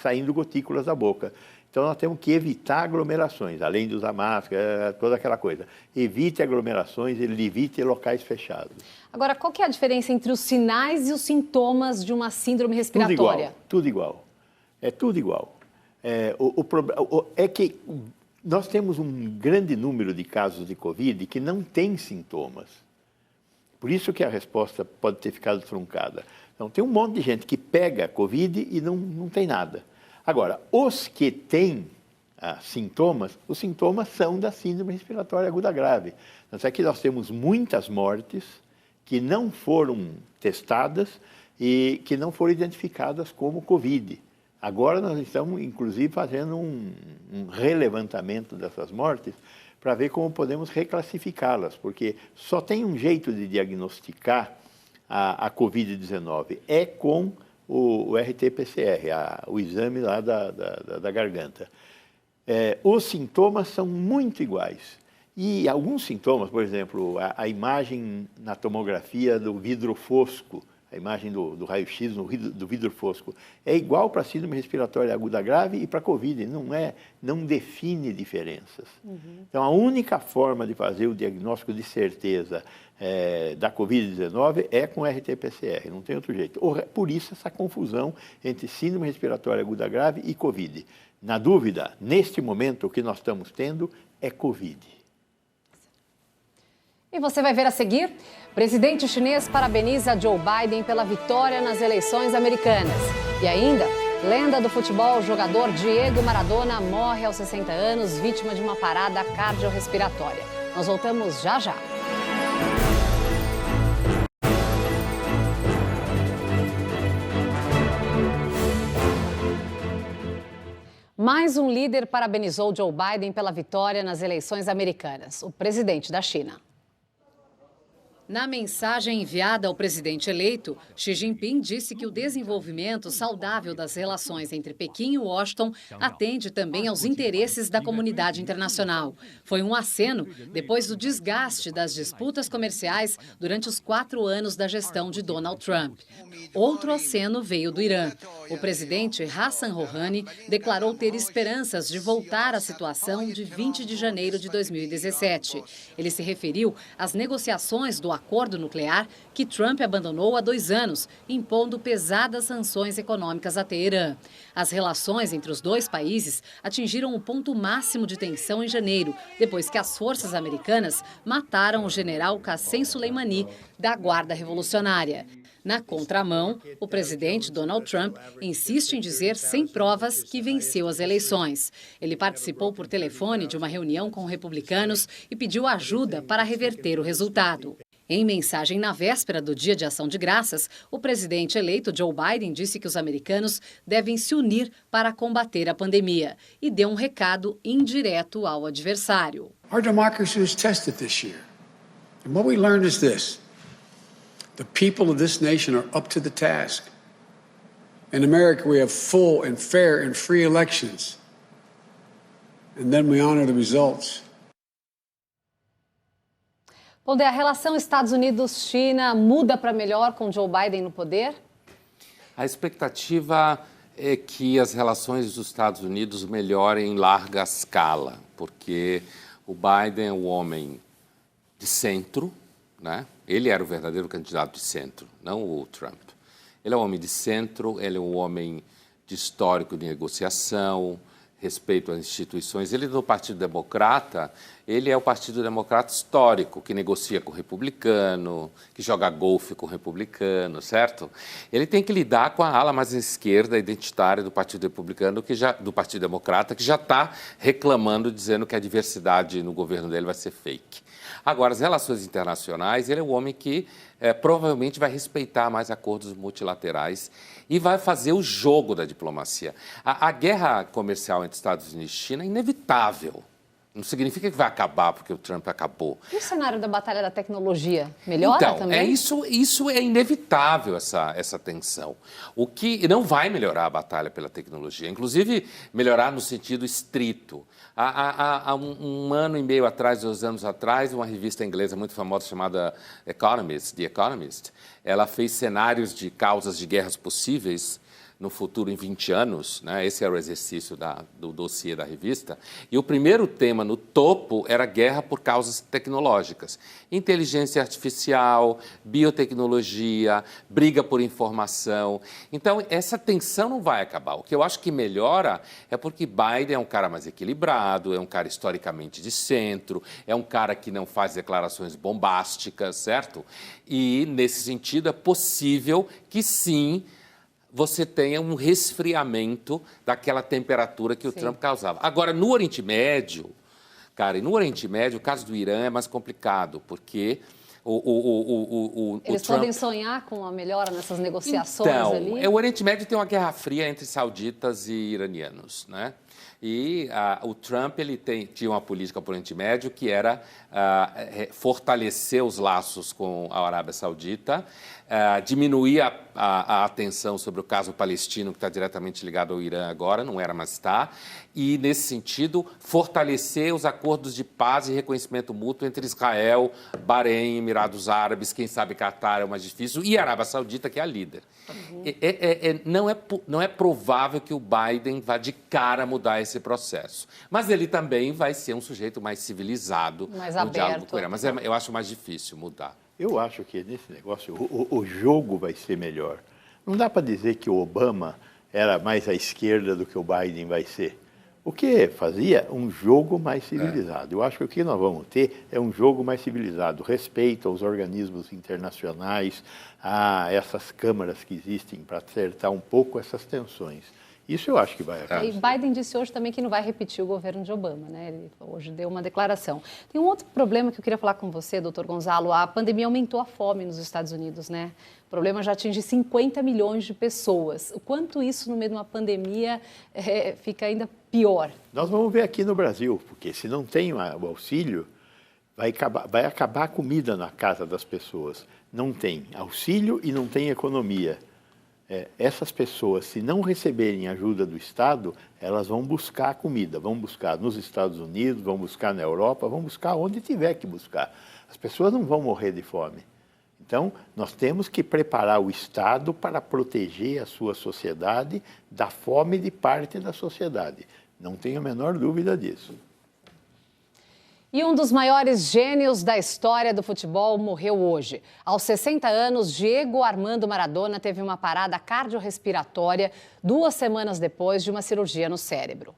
saindo gotículas da boca. Então, nós temos que evitar aglomerações, além de usar máscara, toda aquela coisa. Evite aglomerações, evite locais fechados. Agora, qual que é a diferença entre os sinais e os sintomas de uma síndrome respiratória? Tudo igual. É tudo igual. É que nós temos um grande número de casos de Covid que não tem sintomas. Por isso que a resposta pode ter ficado truncada. Então, tem um monte de gente que pega Covid e não tem nada. Agora, os que têm sintomas, os sintomas são da síndrome respiratória aguda grave. Tanto é que nós temos muitas mortes que não foram testadas e que não foram identificadas como Covid. Agora nós estamos, inclusive, fazendo um relevantamento dessas mortes para ver como podemos reclassificá-las, porque só tem um jeito de diagnosticar a Covid-19, é com o RT-PCR, o exame lá da garganta. Os sintomas são muito iguais. E alguns sintomas, por exemplo, a imagem na tomografia do vidro fosco, a imagem do raio-x do vidro fosco, é igual para a síndrome respiratória aguda grave e para a Covid, não define diferenças. Uhum. Então, a única forma de fazer o diagnóstico de certeza da Covid-19 é com RT-PCR, não tem outro jeito. Por isso, essa confusão entre síndrome respiratória aguda grave e Covid. Na dúvida, neste momento, o que nós estamos tendo é Covid. E você vai ver a seguir? Presidente chinês parabeniza Joe Biden pela vitória nas eleições americanas. E ainda, lenda do futebol, o jogador Diego Maradona morre aos 60 anos, vítima de uma parada cardiorrespiratória. Nós voltamos já já. Mais um líder parabenizou Joe Biden pela vitória nas eleições americanas, o presidente da China. Na mensagem enviada ao presidente eleito, Xi Jinping disse que o desenvolvimento saudável das relações entre Pequim e Washington atende também aos interesses da comunidade internacional. Foi um aceno depois do desgaste das disputas comerciais durante os 4 anos da gestão de Donald Trump. Outro aceno veio do Irã. O presidente Hassan Rouhani declarou ter esperanças de voltar à situação de 20 de janeiro de 2017. Ele se referiu às negociações do acordo nuclear que Trump abandonou há 2 anos, impondo pesadas sanções econômicas a Teherã. As relações entre os dois países atingiram o ponto máximo de tensão em janeiro, depois que as forças americanas mataram o general Qassem Soleimani, da Guarda Revolucionária. Na contramão, o presidente Donald Trump insiste em dizer sem provas que venceu as eleições. Ele participou por telefone de uma reunião com republicanos e pediu ajuda para reverter o resultado. Em mensagem na véspera do Dia de Ação de Graças, o presidente eleito Joe Biden disse que os americanos devem se unir para combater a pandemia e deu um recado indireto ao adversário. Our democracy was tested this year. And what we learned is this: the people of this nation are up to the task. In America, we have full and fair and free elections. And then we honor the results. Bom, a relação Estados Unidos-China muda para melhor com Joe Biden no poder? A expectativa é que as relações dos Estados Unidos melhorem em larga escala, porque o Biden é um homem de centro, né? Ele era o verdadeiro candidato de centro, não o Trump. Ele é um homem de centro, ele é um homem de histórico de negociação, respeito às instituições. Ele do Partido Democrata, ele é o Partido Democrata histórico, que negocia com o republicano, que joga golfe com o republicano, certo? Ele tem que lidar com a ala mais esquerda, identitária do Partido Republicano, do Partido Democrata, que já está reclamando, dizendo que a diversidade no governo dele vai ser fake. Agora, as relações internacionais, ele é um homem que provavelmente vai respeitar mais acordos multilaterais e vai fazer o jogo da diplomacia. A guerra comercial entre Estados Unidos e China é inevitável. Não significa que vai acabar porque o Trump acabou. E o cenário da batalha da tecnologia melhora também? Isso é inevitável, essa tensão. O que não vai melhorar a batalha pela tecnologia, inclusive melhorar no sentido estrito. Há um ano e meio atrás, 2 anos atrás, uma revista inglesa muito famosa chamada The Economist, ela fez cenários de causas de guerras possíveis no futuro em 20 anos, né? Esse era o exercício do dossiê da revista, e o primeiro tema no topo era guerra por causas tecnológicas. Inteligência artificial, biotecnologia, briga por informação. Então, essa tensão não vai acabar. O que eu acho que melhora é porque Biden é um cara mais equilibrado, é um cara historicamente de centro, é um cara que não faz declarações bombásticas, certo? E, nesse sentido, é possível que sim, você tenha um resfriamento daquela temperatura que o Trump causava. Agora, no Oriente Médio, o caso do Irã é mais complicado, porque eles Trump... podem sonhar com a melhora nessas negociações ali? O Oriente Médio tem uma guerra fria entre sauditas e iranianos, né? E o Trump tinha uma política para o Oriente Médio que era fortalecer os laços com a Arábia Saudita, diminuir a atenção sobre o caso palestino, que está diretamente ligado ao Irã agora, não era, mas está, e, nesse sentido, fortalecer os acordos de paz e reconhecimento mútuo entre Israel, Bahrein, Emirados Árabes, quem sabe Catar é o mais difícil, e a Arábia Saudita, que é a líder. Não é provável que o Biden vá de cara mudar esse processo, mas ele também vai ser um sujeito mais civilizado no diálogo com o Irã, mas eu acho mais difícil mudar. Eu acho que nesse negócio o jogo vai ser melhor. Não dá para dizer que o Obama era mais à esquerda do que o Biden vai ser. O que fazia? Um jogo mais civilizado. Eu acho que o que nós vamos ter é um jogo mais civilizado. Respeito aos organismos internacionais, a essas câmaras que existem para acertar um pouco essas tensões. Isso eu acho que vai acontecer. E Biden disse hoje também que não vai repetir o governo de Obama, né? Ele hoje deu uma declaração. Tem um outro problema que eu queria falar com você, doutor Gonzalo. A pandemia aumentou a fome nos Estados Unidos, né? O problema já atinge 50 milhões de pessoas. O quanto isso, no meio de uma pandemia, fica ainda pior? Nós vamos ver aqui no Brasil, porque se não tem o auxílio, vai acabar a comida na casa das pessoas. Não tem auxílio e não tem economia. Essas pessoas, se não receberem ajuda do Estado, elas vão buscar comida, vão buscar nos Estados Unidos, vão buscar na Europa, vão buscar onde tiver que buscar. As pessoas não vão morrer de fome. Então, nós temos que preparar o Estado para proteger a sua sociedade da fome de parte da sociedade. Não tenho a menor dúvida disso. E um dos maiores gênios da história do futebol morreu hoje. Aos 60 anos, Diego Armando Maradona teve uma parada cardiorrespiratória 2 semanas depois de uma cirurgia no cérebro.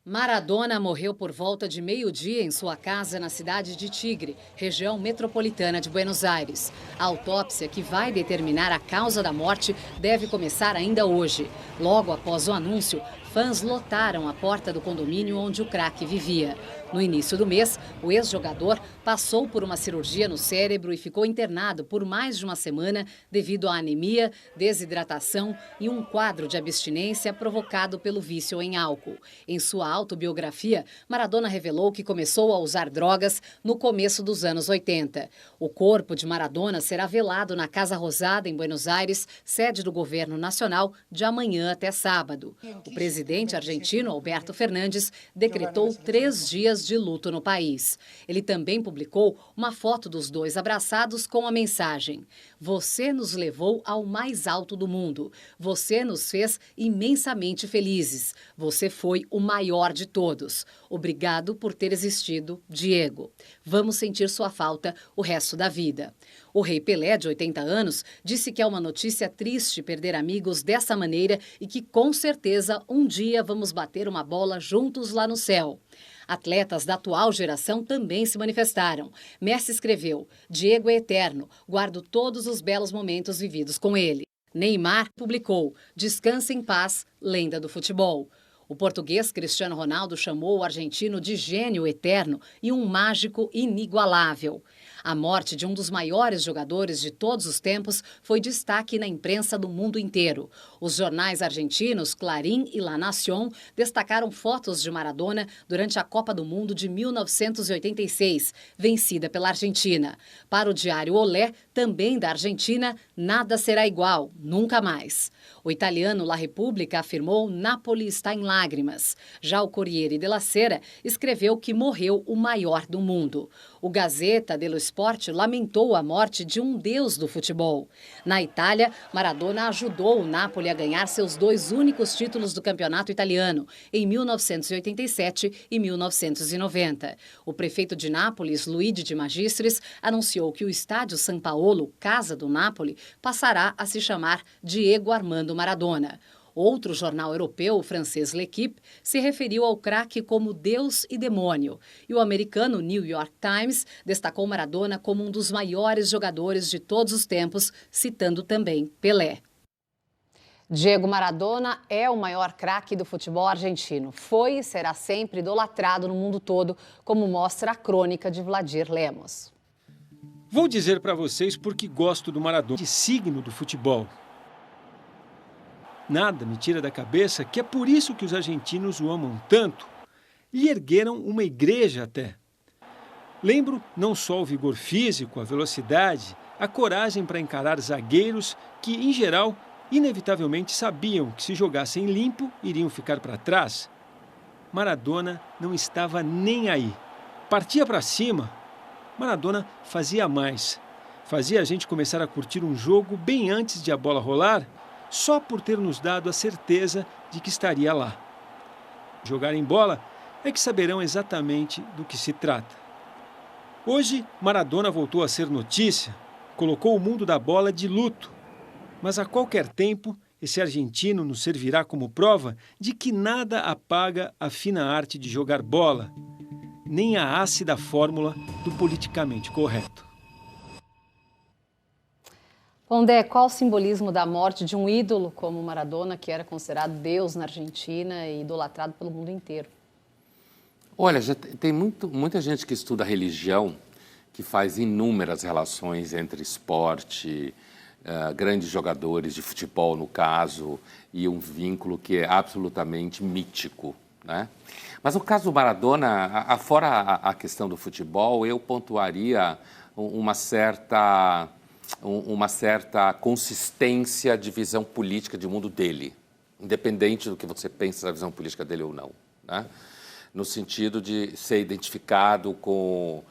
Maradona morreu por volta de meio-dia em sua casa na cidade de Tigre, região metropolitana de Buenos Aires. A autópsia, que vai determinar a causa da morte, deve começar ainda hoje. Logo após o anúncio, fãs lotaram a porta do condomínio onde o craque vivia. No início do mês, o ex-jogador passou por uma cirurgia no cérebro e ficou internado por mais de uma semana devido à anemia, desidratação e um quadro de abstinência provocado pelo vício em álcool. Em sua autobiografia, Maradona revelou que começou a usar drogas no começo dos anos 80. O corpo de Maradona será velado na Casa Rosada, em Buenos Aires, sede do governo nacional, de amanhã até sábado. O presidente argentino, Alberto Fernandes, decretou 3 dias de luto no país. Ele também publicou uma foto dos dois abraçados com a mensagem: "Você nos levou ao mais alto do mundo. Você nos fez imensamente felizes. Você foi o maior de todos. Obrigado por ter existido, Diego. Vamos sentir sua falta o resto da vida." O rei Pelé, de 80 anos, disse que é uma notícia triste perder amigos dessa maneira e que, com certeza, um dia vamos bater uma bola juntos lá no céu. Atletas da atual geração também se manifestaram. Messi escreveu: "Diego é eterno, guardo todos os belos momentos vividos com ele." Neymar publicou: "Descanse em paz, lenda do futebol." O português Cristiano Ronaldo chamou o argentino de gênio eterno e um mágico inigualável. A morte de um dos maiores jogadores de todos os tempos foi destaque na imprensa do mundo inteiro. Os jornais argentinos Clarín e La Nación destacaram fotos de Maradona durante a Copa do Mundo de 1986, vencida pela Argentina. Para o diário Olé, também da Argentina, nada será igual, nunca mais. O italiano La Repubblica afirmou: "Napoli está em lágrimas." Já o Corriere della Sera escreveu que morreu o maior do mundo. O Gazzetta dello Sport lamentou a morte de um deus do futebol. Na Itália, Maradona ajudou o Napoli a ganhar seus 2 únicos títulos do campeonato italiano, em 1987 e 1990. O prefeito de Nápoles, Luigi de Magistris, anunciou que o estádio San Paolo, casa do Napoli, passará a se chamar Diego Armando Maradona. Outro jornal europeu, o francês L'Équipe, se referiu ao craque como Deus e demônio. E o americano New York Times destacou Maradona como um dos maiores jogadores de todos os tempos, citando também Pelé. Diego Maradona é o maior craque do futebol argentino. Foi e será sempre idolatrado no mundo todo, como mostra a crônica de Vladir Lemos. Vou dizer para vocês porque gosto do Maradona, de signo do futebol. Nada me tira da cabeça que é por isso que os argentinos o amam tanto. Lhe ergueram uma igreja até. Lembro não só o vigor físico, a velocidade, a coragem para encarar zagueiros que, em geral, inevitavelmente sabiam que se jogassem limpo, iriam ficar para trás. Maradona não estava nem aí. Partia para cima. Maradona fazia mais. Fazia a gente começar a curtir um jogo bem antes de a bola rolar, só por ter nos dado a certeza de que estaria lá. Jogar em bola é que saberão exatamente do que se trata. Hoje, Maradona voltou a ser notícia, colocou o mundo da bola de luto. Mas a qualquer tempo, esse argentino nos servirá como prova de que nada apaga a fina arte de jogar bola, nem a ácida fórmula do politicamente correto. Pondé, qual o simbolismo da morte de um ídolo como Maradona, que era considerado Deus na Argentina e idolatrado pelo mundo inteiro? Olha, já tem muita gente que estuda religião, que faz inúmeras relações entre esporte, grandes jogadores de futebol, no caso, e um vínculo que é absolutamente mítico, né? Mas no caso do Maradona, fora a questão do futebol, eu pontuaria uma certa consistência de visão política de mundo dele, independente do que você pensa da visão política dele ou não, né? No sentido de ser identificado com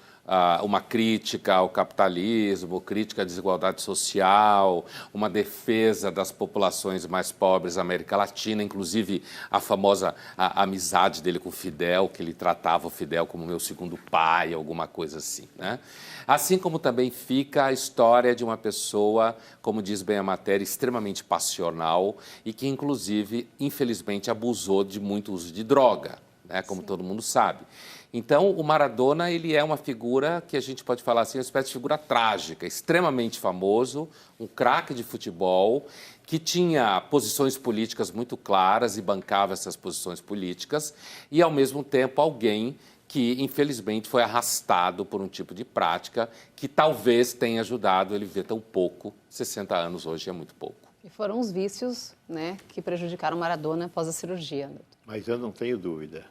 uma crítica ao capitalismo, crítica à desigualdade social, uma defesa das populações mais pobres da América Latina, inclusive a famosa amizade dele com o Fidel, que ele tratava o Fidel como meu segundo pai, alguma coisa assim, né? Assim como também fica a história de uma pessoa, como diz bem a matéria, extremamente passional e que, inclusive, infelizmente, abusou de muito uso de droga, né? Como todo mundo sabe. Então, o Maradona, ele é uma figura que a gente pode falar assim, uma espécie de figura trágica, extremamente famoso, um craque de futebol, que tinha posições políticas muito claras e bancava essas posições políticas, e, ao mesmo tempo, alguém que, infelizmente, foi arrastado por um tipo de prática que talvez tenha ajudado ele a viver tão pouco. 60 anos hoje é muito pouco. E foram os vícios, né, que prejudicaram Maradona após a cirurgia. Mas eu não tenho dúvida,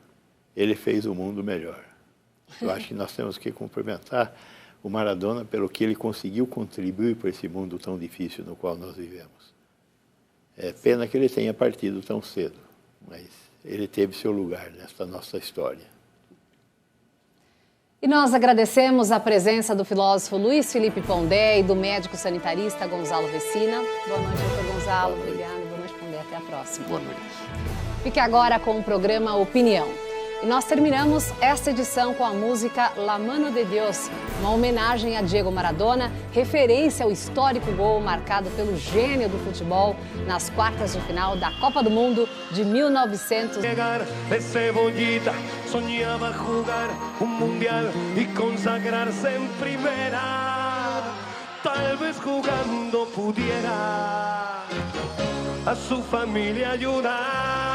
ele fez o mundo melhor. Eu acho que nós temos que cumprimentar o Maradona pelo que ele conseguiu contribuir para esse mundo tão difícil no qual nós vivemos. É pena que ele tenha partido tão cedo, mas ele teve seu lugar nesta nossa história. E nós agradecemos a presença do filósofo Luiz Felipe Pondé e do médico sanitarista Gonzalo Vecina. Boa noite, doutor Gonzalo. Obrigada. Boa noite, Pondé. Até a próxima. Boa noite. Fique agora com o programa Opinião. E nós terminamos esta edição com a música La Mano de Dios, uma homenagem a Diego Maradona, referência ao histórico gol marcado pelo gênio do futebol nas quartas de final da Copa do Mundo de 1900. Soñaba jugar mundial y consagrarse en primera. Tal vez jugando pudiera a su familia ayudar.